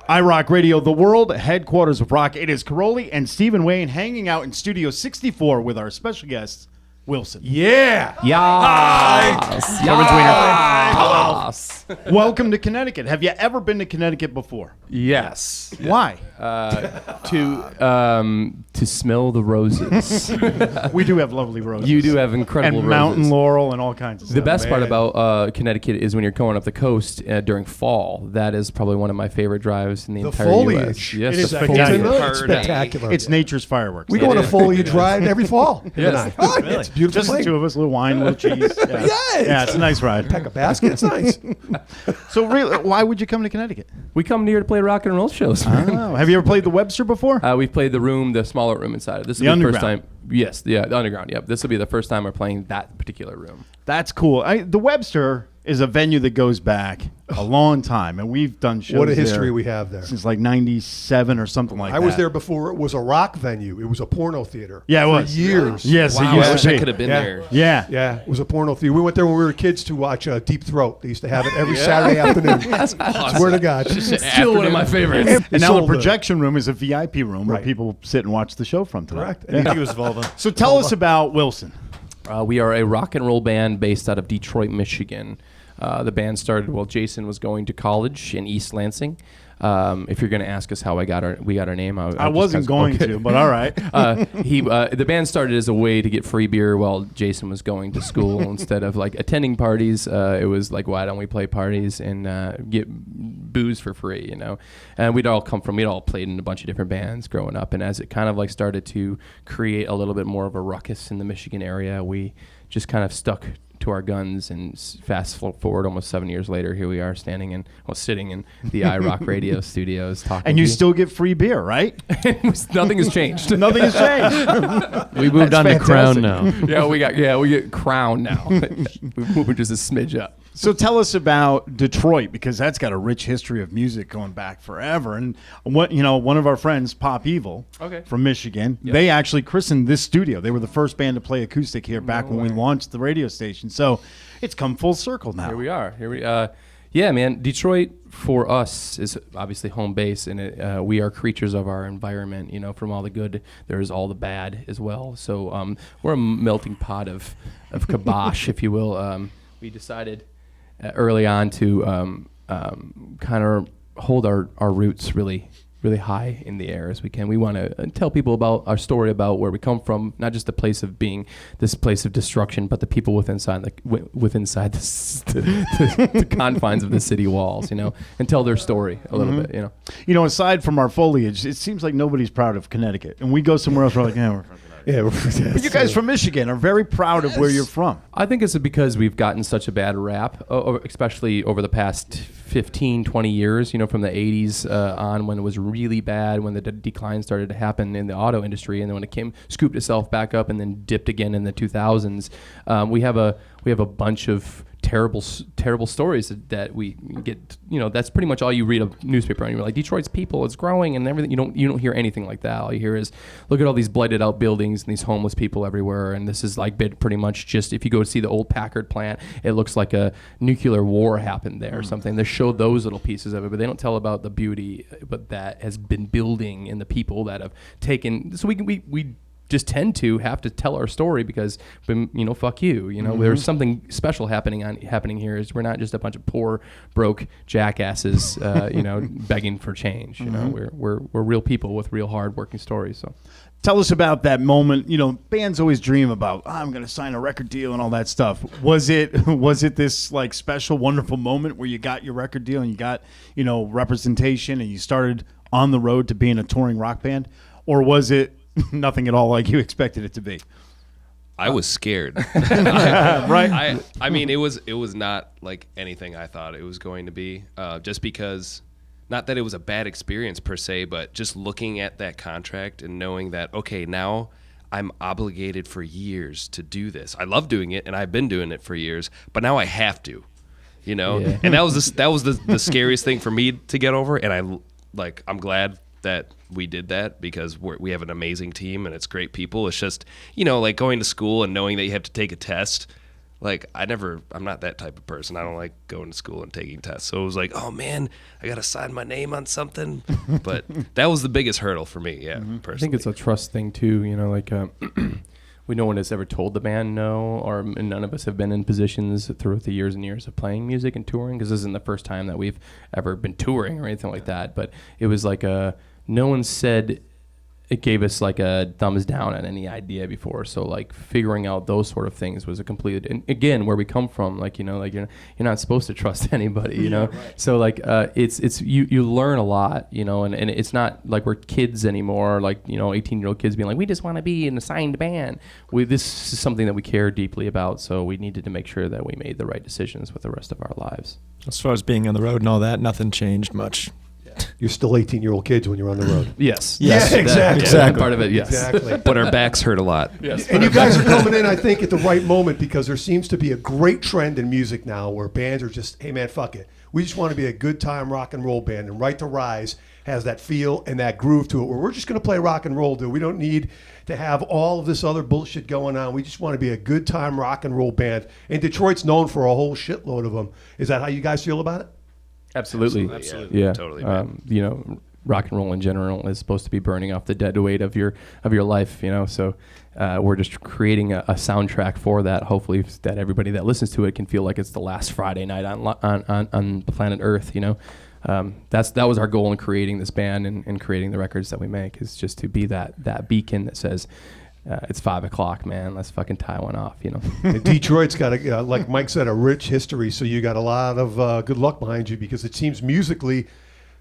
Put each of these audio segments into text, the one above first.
iRock Radio, the world headquarters of rock. It is Caroli and Stephen Wayne hanging out in Studio 64 with our special guest, Wilson. Yeah. Yes. Yes. Welcome to Connecticut. Have you ever been to Connecticut before? Yes. Why? To smell the roses. We do have lovely roses. You do have incredible and roses. mountain laurel and all kinds of stuff. The best part about Connecticut is when you're going up the coast during fall. That is probably one of my favorite drives in the entire foliage. U.S. Yes, It is the spectacular. It's spectacular. It's nature's fireworks. We go on a foliage ride every fall. Yes. It's a beautiful Just the thing. two of us, a little wine, a little cheese. Yeah, yeah, it's a nice ride. Pack a basket. It's nice. So really, why would you come to Connecticut? We come here to play rock and roll shows. Oh, have you ever played the Webster before? We've played the room, the smaller room inside. This will be the first time. Yes, the underground. Yep, this will be the first time we're playing that particular room. That's cool. The Webster is a venue that goes back a long time, and we've done shows What a history there we have there. since like '97 or something like that. I was there before it was a rock venue. It was a porno theater. Yeah, it for was. years. Yes, Wow, it I used wish to I be. could have been Yeah. there. Yeah. Yeah, it was a porno theater. We went there when we were kids to watch Deep Throat. They used to have it every Saturday afternoon. Swear to God. Still one of my favorites. And now Sold the projection room is a VIP room where Right. people sit and watch the show from tonight. Correct. Yeah. And I think it was Volvo. So tell us about Wilson. We are a rock and roll band based out of Detroit, Michigan. The band started while Jason was going to college in East Lansing. If you're going to ask us how we got our name, I wasn't going to, but all right. The band started as a way to get free beer while Jason was going to school. Instead of like attending parties, it was like, why don't we play parties and get booze for free, you know? And we'd all played in a bunch of different bands growing up. And as it kind of like started to create a little bit more of a ruckus in the Michigan area, we just kind of stuck to our guns, and fast forward almost 7 years later, here we are sitting in the iRock Radio studios talking. And you still get free beer, right? Nothing has changed. Nothing has changed. We moved on to Crown now. we get Crown now. We're just a smidge up. So tell us about Detroit, because that's got a rich history of music going back forever. And one of our friends, Pop Evil, from Michigan, they actually christened this studio. They were the first band to play acoustic here back when we launched the radio station. So it's come full circle now. Here we are. Yeah, man. Detroit for us is obviously home base, and we are creatures of our environment. You know, from all the good, there's all the bad as well. So we're a melting pot of kibosh, if you will. We decided early on to kind of hold our roots really high in the air as we can. We want to tell people about our story, about where we come from, not just the place of being this place of destruction, but the people within the confines of the city walls, you know, and tell their story a little bit, you know. You know, aside from our foliage, it seems like nobody's proud of Connecticut. And we go somewhere else, we're like, yeah, we're from Connecticut. Yeah, But you guys from Michigan are very proud of where you're from. I think it's because we've gotten such a bad rap, especially over the past 15, 20 years, you know, from the 80s on, when it was really bad, when the decline started to happen in the auto industry, and then when it scooped itself back up and then dipped again in the 2000s. We have a bunch of terrible stories that we get. You know, that's pretty much all you read a newspaper on. You're like, Detroit's people, it's growing and everything. You don't hear anything like that. All you hear is, look at all these blighted out buildings and these homeless people everywhere. And this is like pretty much just, if you go see the old Packard plant, it looks like a nuclear war happened there or something. They show those little pieces of it, but they don't tell about the beauty, but that has been building and the people that have taken. So we just tend to have to tell our story because, you know, fuck you. You know, there's something special happening here. Is we're not just a bunch of poor, broke jackasses, you know, begging for change. You know, we're real people with real hard working stories. So, tell us about that moment. You know, bands always dream about, I'm going to sign a record deal and all that stuff. Was it this like special, wonderful moment where you got your record deal and you got, you know, representation and you started on the road to being a touring rock band, or was it nothing at all like you expected it to be? I was scared. Right? I mean, it was not like anything I thought it was going to be. Just because, not that it was a bad experience per se, but just looking at that contract and knowing that, okay, now I'm obligated for years to do this. I love doing it, and I've been doing it for years, but now I have to, you know. Yeah. And that was the scariest thing for me to get over. And I'm glad that we did that, because we have an amazing team and it's great people. It's just, you know, like going to school and knowing that you have to take a test Like, I'm not that type of person. I don't like going to school and taking tests. So it was like, oh man, I got to sign my name on something. But that was the biggest hurdle for me, personally. I think it's a trust thing too, like no one has ever told the band no, and none of us have been in positions throughout the years and years of playing music and touring, because this isn't the first time that we've ever been touring or anything like that. But it was like no one said it gave us like a thumbs down on any idea before. So like figuring out those sort of things was a complete, and again, where we come from, like, like you're not supposed to trust anybody, Right. So like, it's you learn a lot, and it's not like we're kids anymore, like, 18-year-old kids being like, we just want to be in a signed band. This is something that we care deeply about. So we needed to make sure that we made the right decisions with the rest of our lives. As far as being on the road and all that, nothing changed much. You're still 18-year-old kids when you're on the road. Yes. Yeah, exactly. Part of it, yes. Exactly. But our backs hurt a lot. Yes. And you guys are coming in, I think, at the right moment, because there seems to be a great trend in music now where bands are just, hey, man, fuck it. We just want to be a good time rock and roll band. And Right to Rise has that feel and that groove to it where we're just going to play rock and roll, dude. We don't need to have all of this other bullshit going on. We just want to be a good time rock and roll band. And Detroit's known for a whole shitload of them. Is that how you guys feel about it? Absolutely. Yeah. Totally. Rock and roll in general is supposed to be burning off the dead weight of your life, So we're just creating a soundtrack for that. Hopefully, that everybody that listens to it can feel like it's the last Friday night on the planet Earth. That was our goal in creating this band and creating the records that we make, is just to be that beacon that says, it's 5 o'clock, man. Let's fucking tie one off, And Detroit's got, like Mike said, a rich history. So you got a lot of good luck behind you, because it seems musically,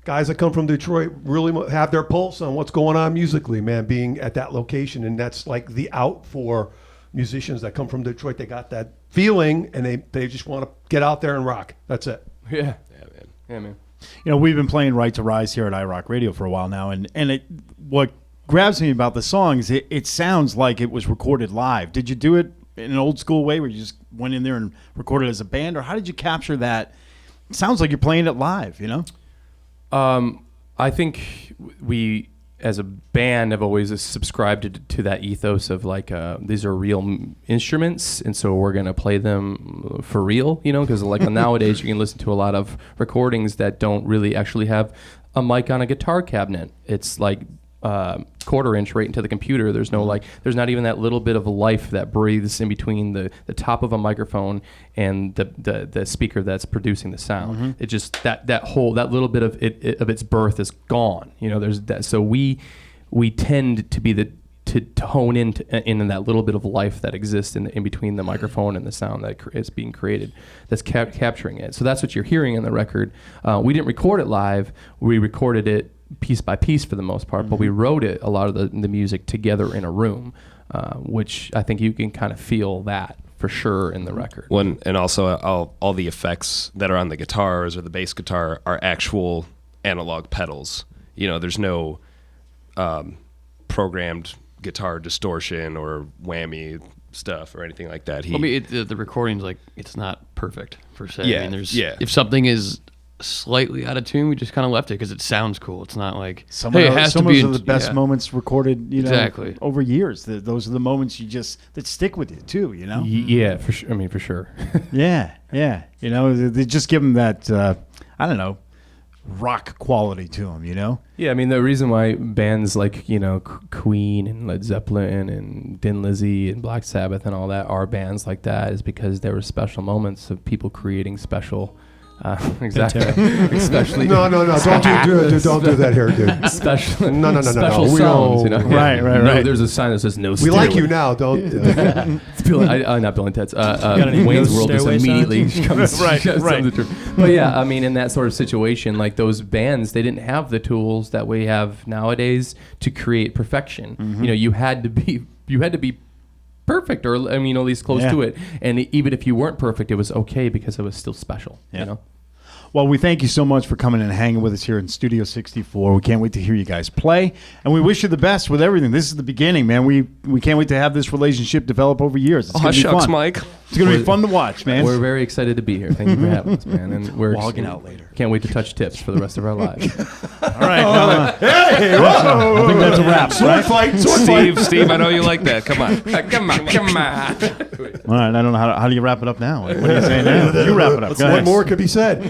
guys that come from Detroit really have their pulse on what's going on musically, man, being at that location. And that's like the out for musicians that come from Detroit. They got that feeling, and they just want to get out there and rock. That's it. Yeah. Yeah, man. We've been playing Right to Rise here at iRock Radio for a while now, and what grabs me about the song is it sounds like it was recorded live. Did you do it in an old school way where you just went in there and recorded as a band, or how did you capture that? It sounds like you're playing it live, I think we, as a band, have always subscribed to that ethos of like, these are real instruments, and so we're going to play them for real, because like nowadays you can listen to a lot of recordings that don't really actually have a mic on a guitar cabinet. It's like quarter inch right into the computer. There's no there's not even that little bit of life that breathes in between the top of a microphone and the speaker that's producing the sound. Mm-hmm. It just that little bit of its birth is gone. There's that. So we tend to be to hone in that little bit of life that exists in between the microphone and the sound that is being created, that's capturing it. So that's what you're hearing in the record. We didn't record it live. We recorded it piece by piece for the most part, but we wrote a lot of the music together in a room, which I think you can kind of feel that for sure in the record. And also all the effects that are on the guitars or the bass guitar are actual analog pedals. There's no programmed guitar distortion or whammy stuff or anything like that. The recording's like, it's not perfect per se. Yeah, I mean, if something is slightly out of tune, we just kind of left it because it sounds cool. It's not like, it has to be. Some of the best moments recorded, exactly, over years. Those are the moments that stick with you too. Yeah, for sure. I mean, for sure. yeah. They just give them that rock quality to them. Yeah, I mean, the reason why bands like Queen and Led Zeppelin and Thin Lizzy and Black Sabbath and all that are bands like that is because there were special moments of people creating special. Exactly. Especially. No. Don't do that here, dude. Special. No. Special songs. Right. No, there's a sign that says no. We like you now. Don't. It's not Bill and Ted's. Wayne's World just immediately comes. Right. But yeah, I mean, in that sort of situation, like those bands, they didn't have the tools that we have nowadays to create perfection. Mm-hmm. You had to be perfect, or at least close to it. And even if you weren't perfect, it was okay because it was still special. Well, we thank you so much for coming and hanging with us here in Studio 64. We can't wait to hear you guys play, and we wish you the best with everything. This is the beginning, man. We can't wait to have this relationship develop over years. It's gonna be shucks, fun. Mike. It's going to be fun to watch, man. We're very excited to be here. Thank you for having us, man. And we're Walking out later. Can't wait to touch tips for the rest of our lives. All right. Hey, I think that's a wrap, right? Steve, I know you like that. Come on. Come on. All right, I don't know how do you wrap it up now? What are you saying now? You wrap it up. Go What ahead. more could be said?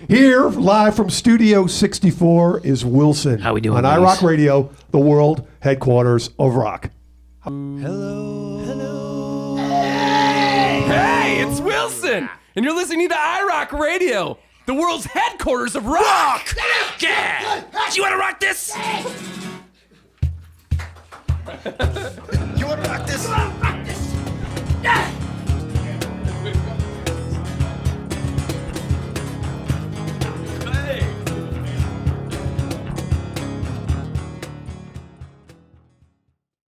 Here, live from Studio 64, is Wilson. How we doing, on ladies? iRock Radio, the world headquarters of rock. Hey, it's Wilson, and you're listening to iRock Radio, the world's headquarters of rock. Yeah! Do you want to rock this?